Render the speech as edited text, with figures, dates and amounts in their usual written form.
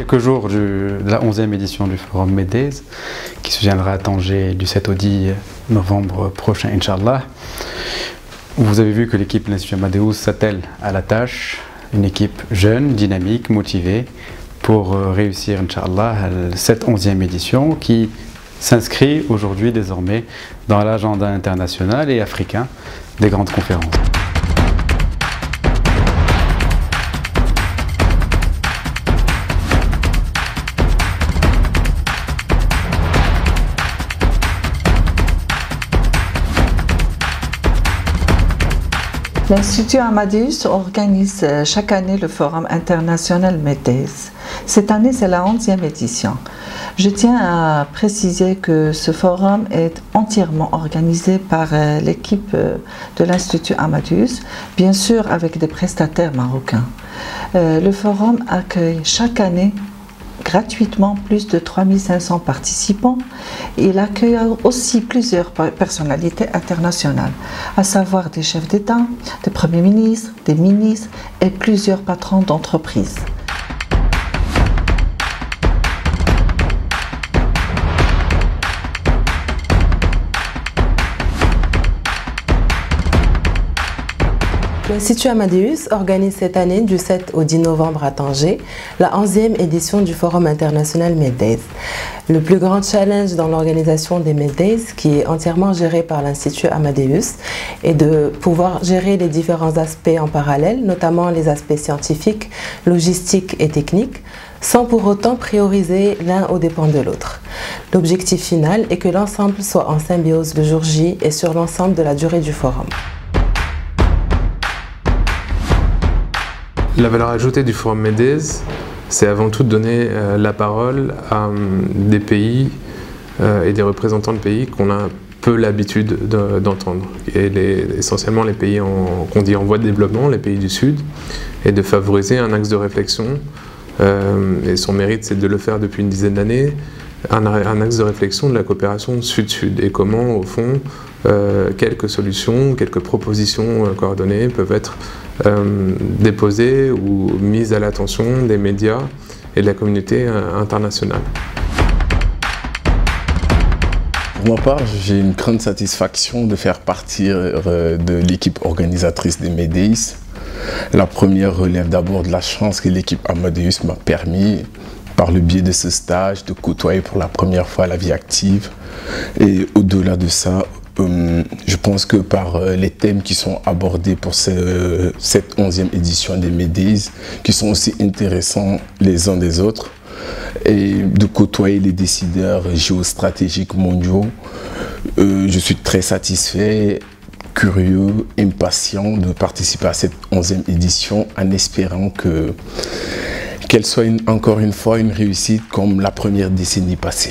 quelques jours de la 11e édition du Forum MEDES, qui se tiendra à Tanger du 7 au 10 novembre prochain, Inch'Allah. Vous avez vu que l'équipe de l'Institut Amadeus s'attelle à la tâche, une équipe jeune, dynamique, motivée, pour réussir, Inch'Allah, cette 11e édition qui s'inscrit aujourd'hui désormais dans l'agenda international et africain des grandes conférences. L'Institut Amadeus organise chaque année le Forum international MEDES. Cette année, c'est la 11e édition. Je tiens à préciser que ce forum est entièrement organisé par l'équipe de l'Institut Amadeus, bien sûr avec des prestataires marocains. Le forum accueille chaque année gratuitement plus de 3500 participants. Il accueille aussi plusieurs personnalités internationales, à savoir des chefs d'État, des premiers ministres, des ministres et plusieurs patrons d'entreprises. L'Institut Amadeus organise cette année du 7 au 10 novembre à Tanger la 11e édition du Forum international MEDES. Le plus grand challenge dans l'organisation des MEDES, qui est entièrement géré par l'Institut Amadeus, est de pouvoir gérer les différents aspects en parallèle, notamment les aspects scientifiques, logistiques et techniques, sans pour autant prioriser l'un aux dépens de l'autre. L'objectif final est que l'ensemble soit en symbiose le jour J et sur l'ensemble de la durée du forum. La valeur ajoutée du Forum MEDES, c'est avant tout de donner la parole à des pays et des représentants de pays qu'on a peu l'habitude d'entendre. Et essentiellement les pays qu'on dit en voie de développement, les pays du Sud, et de favoriser un axe de réflexion. Et son mérite, c'est de le faire depuis une dizaine d'années, un axe de réflexion de la coopération Sud-Sud et comment, au fond, quelques solutions, quelques propositions coordonnées peuvent être déposées ou mises à l'attention des médias et de la communauté internationale. Pour ma part, j'ai une grande satisfaction de faire partie de l'équipe organisatrice des MEDES. La première relève d'abord de la chance que l'équipe Amadeus m'a permis, par le biais de ce stage, de côtoyer pour la première fois la vie active. Et au-delà de ça, je pense que par les thèmes qui sont abordés pour cette 11e édition des MEDES, qui sont aussi intéressants les uns des autres, et de côtoyer les décideurs géostratégiques mondiaux, je suis très satisfait, curieux, impatient de participer à cette 11e édition en espérant qu'elle soit encore une fois une réussite comme la première décennie passée.